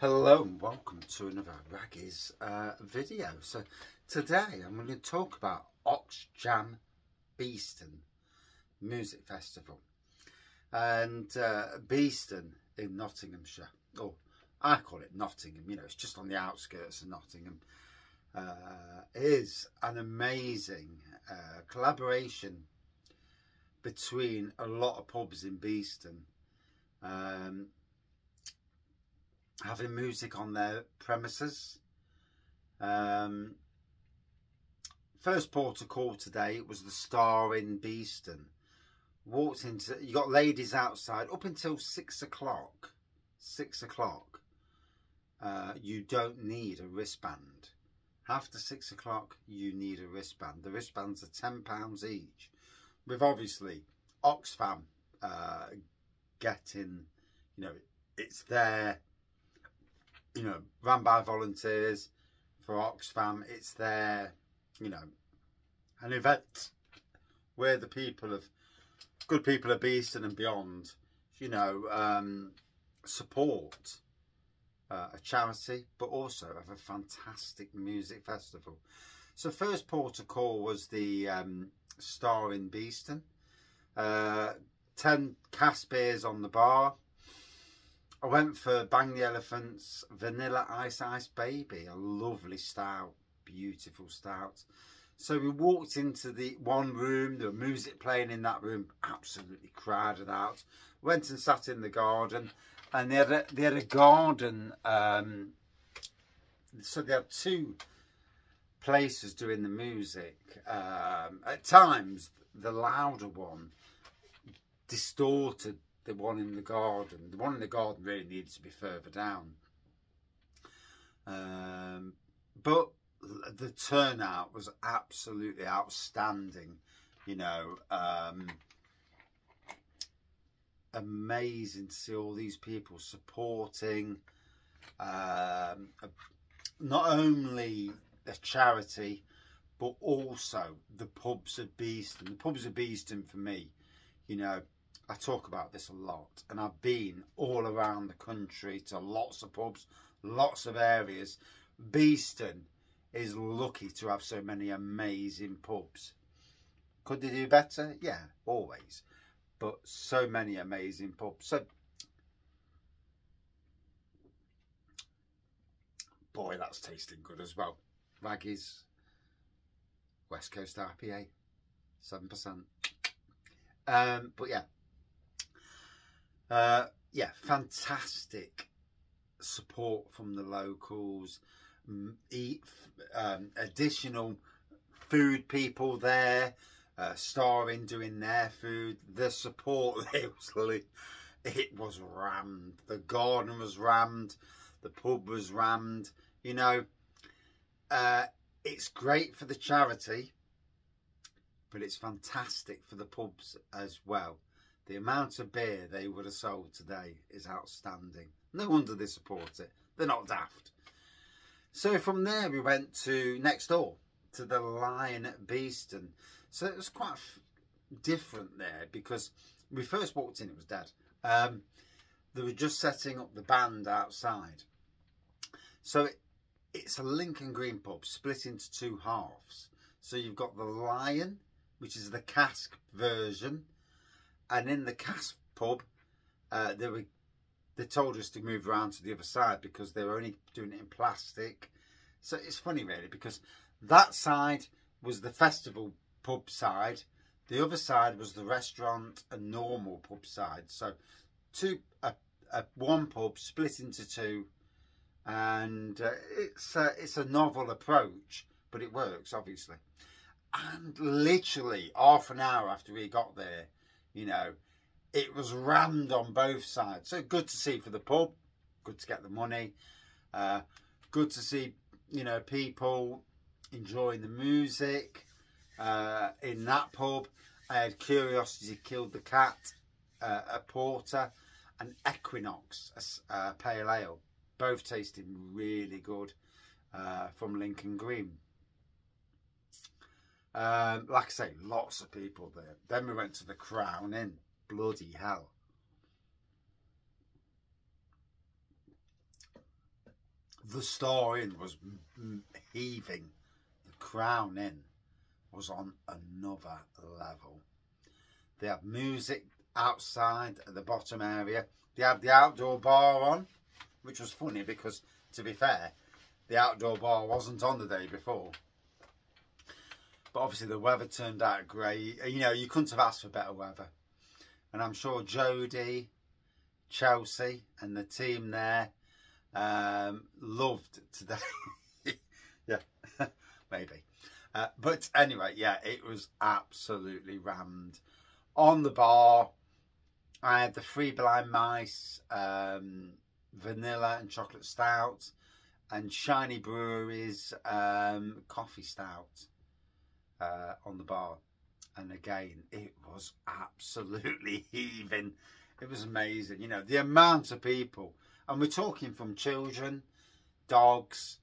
Hello and welcome to another Raggy's video. So today I'm going to talk about Oxjam Beeston Music Festival and Beeston in Nottinghamshire, or I call it Nottingham, you know, it's just on the outskirts of Nottingham, is an amazing collaboration between a lot of pubs in Beeston, having music on their premises. First port of call today was the Star Inn Beeston. Walked into, you got ladies outside up until 6 o'clock. 6 o'clock. You don't need a wristband. After 6 o'clock, you need a wristband. The wristbands are £10 each. With obviously Oxfam getting, you know, it's there. You know, run by volunteers for Oxfam. It's there, you know, an event where the people of, good people of Beeston and beyond, you know, support a charity, but also have a fantastic music festival. So first port of call was the Star Inn Beeston. 10 cask beers on the bar. I went for Bang the Elephant's Vanilla Ice Ice Baby, a lovely stout, beautiful stout. So we walked into the one room, there was music playing in that room, absolutely crowded out. Went and sat in the garden, and they had a garden, so they had two places doing the music. At times, the louder one distorted the one in the garden. The one in the garden really needs to be further down. But the turnout was absolutely outstanding. You know, amazing to see all these people supporting not only a charity, but also the pubs of Beeston. The pubs of Beeston, for me, you know, I talk about this a lot, and I've been all around the country to lots of pubs, lots of areas. Beeston is lucky to have so many amazing pubs. Could they do better? Yeah, always. But so many amazing pubs. So, boy, that's tasting good as well. Raggy's West Coast IPA, 7%. But yeah. Yeah, fantastic support from the locals. Additional food people there. Star Inn doing their food. The support there it was rammed. The garden was rammed. The pub was rammed. You know, it's great for the charity, but it's fantastic for the pubs as well. The amount of beer they would have sold today is outstanding. No wonder they support it. They're not daft. So from there we went to next door to the Lion Beeston. So it was quite different there because we first walked in, it was dead. They were just setting up the band outside. So it's a Lincoln Green pub split into two halves. So you've got the Lion, which is the cask version. And in the cask pub, they told us to move around to the other side because they were only doing it in plastic. So it's funny really, because that side was the festival pub side. The other side was the restaurant and normal pub side. So one pub split into two, and it's a novel approach, but it works obviously. And literally half an hour after we got there, you know, it was rammed on both sides. So good to see for the pub, good to get the money, good to see, you know, people enjoying the music in that pub. I had Curiosity Killed the Cat, a porter, and Equinox, a pale ale, both tasting really good from Lincoln Green. Like I say, lots of people there. Then we went to the Crown Inn. Bloody hell. the Star Inn was heaving. The Crown Inn was on another level. They had music outside at the bottom area. They had the outdoor bar on, which was funny because, to be fair, the outdoor bar wasn't on the day before. But obviously the weather turned out great. You know, you couldn't have asked for better weather. And I'm sure Jodie, Chelsea and the team there loved today. Yeah, maybe. But anyway, yeah, it was absolutely rammed. On the bar, I had the Three Blind Mice, vanilla and chocolate stout, and Shiny Brewery's coffee stout on the bar. And again, it was absolutely heaving. It was amazing, you know, the amount of people. And we're talking from children, dogs,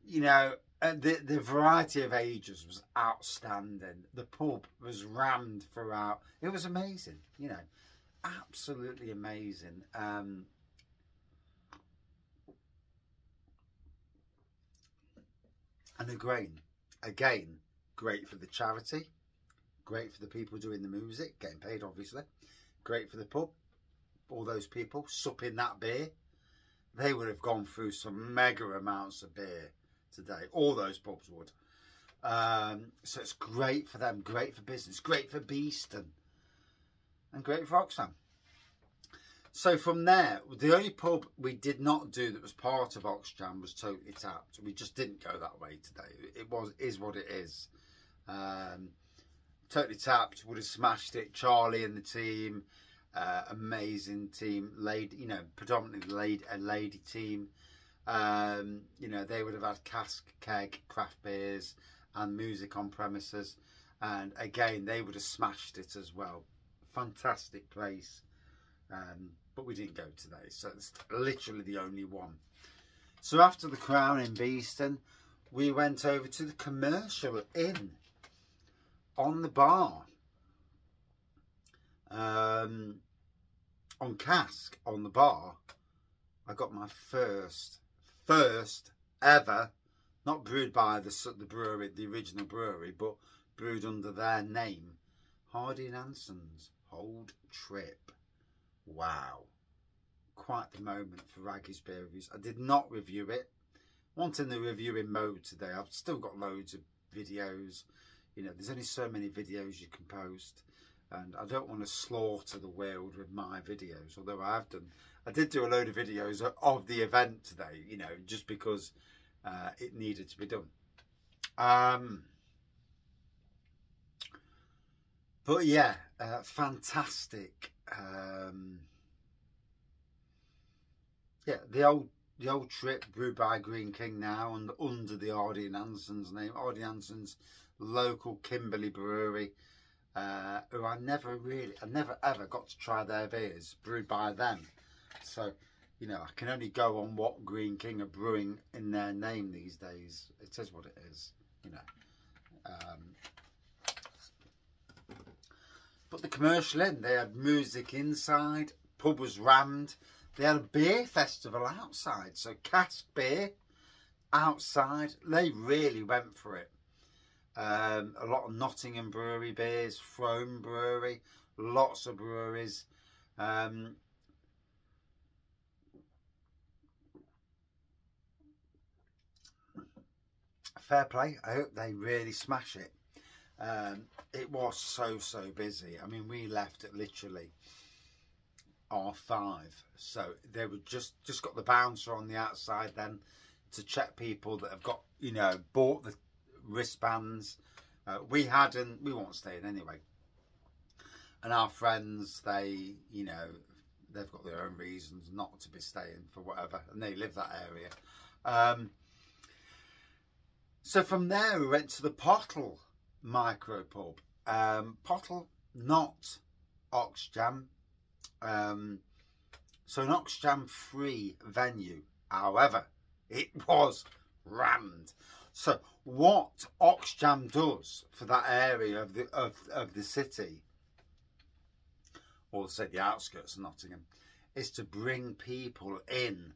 you know, the variety of ages was outstanding. The pub was rammed throughout. It was amazing, you know, absolutely amazing. And again, great for the charity, great for the people doing the music, getting paid obviously, great for the pub. All those people supping that beer, they would have gone through some mega amounts of beer today. All those pubs would. So it's great for them, great for business, great for Beeston, and great for Oxjam. So from there, the only pub we did not do that was part of Oxjam was Totally Tapped. We just didn't go that way today. It is what it is. Totally Tapped would have smashed it. Charlie and the team, amazing team, you know, predominantly a lady team. You know, they would have had cask, keg, craft beers and music on premises, and again they would have smashed it as well. Fantastic place, but we didn't go today, so it's literally the only one. So after the Crown Inn Beeston, we went over to the Commercial Inn on the bar, on cask on the bar. I got my first ever, not brewed by the brewery, the original brewery, but brewed under their name, Hardy and Hanson's Hold Trip. Wow, quite the moment for Raggy's beer reviews. I did not review it. Wanting the reviewing mode today. I've still got loads of videos. You know, there's only so many videos you can post, and I don't want to slaughter the world with my videos, although I did do a load of videos of the event today, you know, just because it needed to be done. But yeah, fantastic. Yeah, the old trip brewed by Green King now, and under the Hardy and Hanson's name. Hardy and Hanson's local Kimberley brewery, who I never ever got to try their beers brewed by them. So, you know, I can only go on what Green King are brewing in their name these days. It is what it is, you know. But the Commercial Inn, they had music inside, pub was rammed. They had a beer festival outside, so cask beer outside. They really went for it. A lot of Nottingham brewery beers, Frome brewery, lots of breweries. Fair play. I hope they really smash it. It was so busy. I mean, we left at literally R5, so they were just got the bouncer on the outside then to check people that have got, you know, bought the wristbands. We hadn't. We weren't staying anyway. And our friends, they, you know, they've got their own reasons not to be staying for whatever, and they live that area. So from there we went to the Pottle Micropub. Pottle, not Oxjam. So an Oxjam free venue. However, it was rammed. So what Oxjam does for that area of the city, or say the outskirts of Nottingham, is to bring people in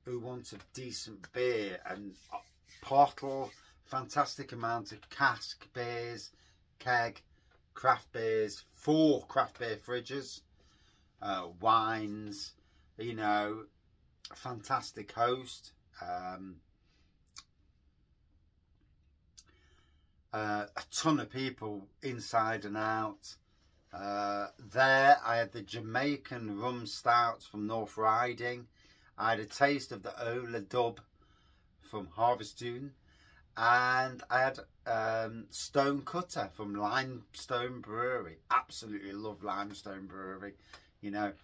who want a decent beer, and Pottle, fantastic amount of cask beers, keg, craft beers, 4 craft beer fridges, wines, you know, a fantastic host. A ton of people inside and out. There I had the Jamaican rum stouts from North Riding. I had a taste of the Ola Dub from Harvestdoon, and I had Stone Cutter from Limestone Brewery. Absolutely love Limestone Brewery. You know,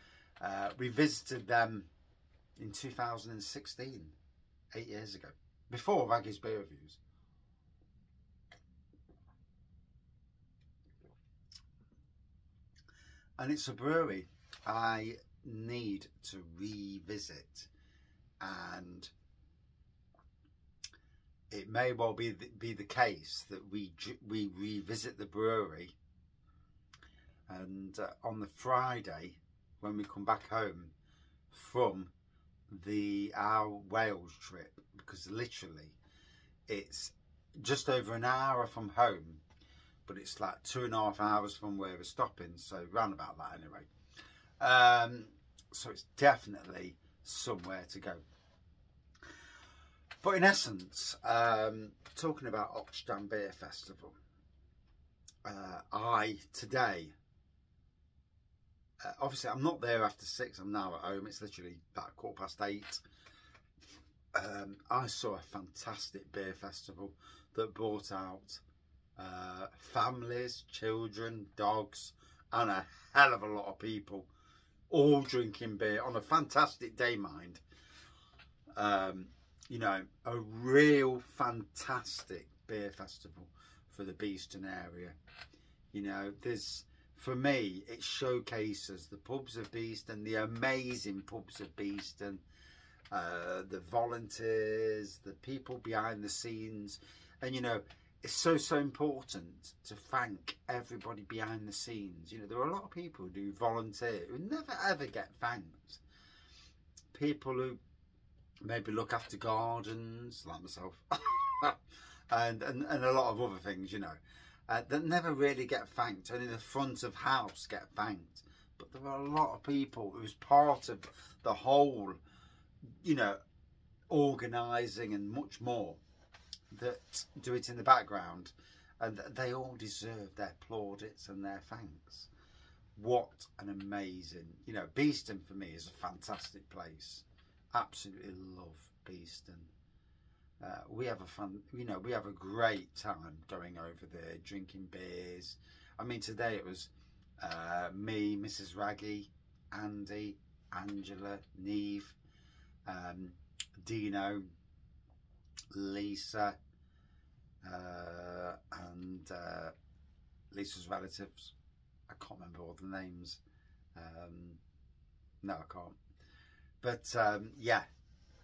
we visited them in 2016, 8 years ago, before Raggy's Beer Reviews. And it's a brewery I need to revisit, and it may well be the case that we revisit the brewery, and on the Friday when we come back home from our Wales trip, because literally it's just over an hour from home, but it's like 2.5 hours from where we're stopping, so round about that anyway. So it's definitely somewhere to go. But in essence, talking about Oxjam Beer Festival, today, obviously I'm not there after 6, I'm now at home, it's literally about 8:15. I saw a fantastic beer festival that brought out families, children, dogs, and a hell of a lot of people, all drinking beer on a fantastic day, mind. You know, a real fantastic beer festival for the Beeston area. You know, for me, it showcases the pubs of Beeston, the amazing pubs of Beeston, the volunteers, the people behind the scenes. And, you know, it's so important to thank everybody behind the scenes. You know, there are a lot of people who do volunteer who never ever get thanked. People who maybe look after gardens, like myself, and a lot of other things, you know, that never really get thanked. Only the front of house get thanked. But there are a lot of people who's part of the whole, you know, organising and much more, that do it in the background, and they all deserve their plaudits and their thanks. What an amazing, you know, Beeston for me is a fantastic place. Absolutely love Beeston. We have a fun, you know, we have a great time going over there, drinking beers. I mean, today it was me, Mrs. Raggy, Andy, Angela, Neve, Dino, Lisa, and Lisa's relatives. I can't remember all the names. No, I can't. But yeah,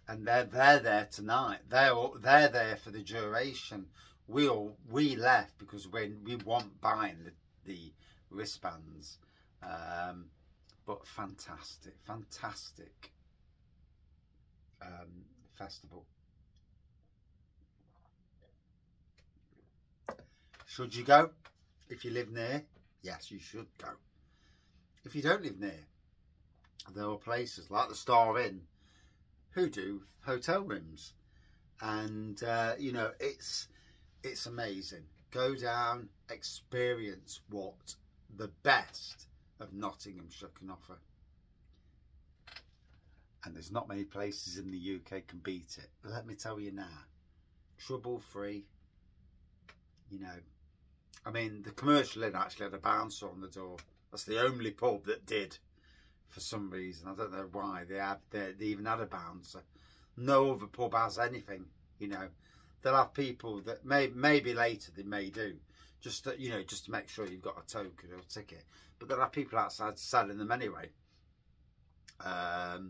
and they're there tonight. They're there for the duration. We left because we weren't buying the wristbands. But fantastic festival. Should you go? If you live near, yes, you should go. If you don't live near, there are places like the Star Inn who do hotel rooms, and you know, it's amazing. Go down, experience what the best of Nottinghamshire can offer, and there's not many places in the UK can beat it. But let me tell you now, trouble free. You know, I mean, the Commercial Inn actually had a bouncer on the door. That's the only pub that did, for some reason. I don't know why they even had a bouncer. No other pub has anything. You know, they'll have people that maybe later they may do, just to, you know, just to make sure you've got a token or a ticket. But they'll have people outside selling them anyway. But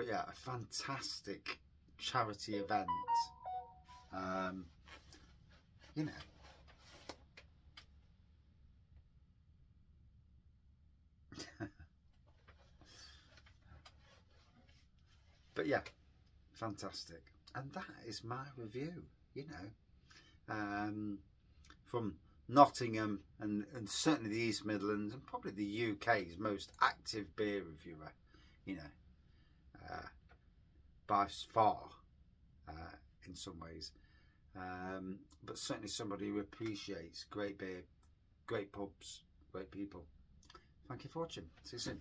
yeah, a fantastic charity event. You know, But yeah, fantastic. And that is my review, you know, from Nottingham and certainly the East Midlands and probably the UK's most active beer reviewer, you know, by far, in some ways. But certainly somebody who appreciates great beer, great pubs, great people. Thank you for watching. See you soon.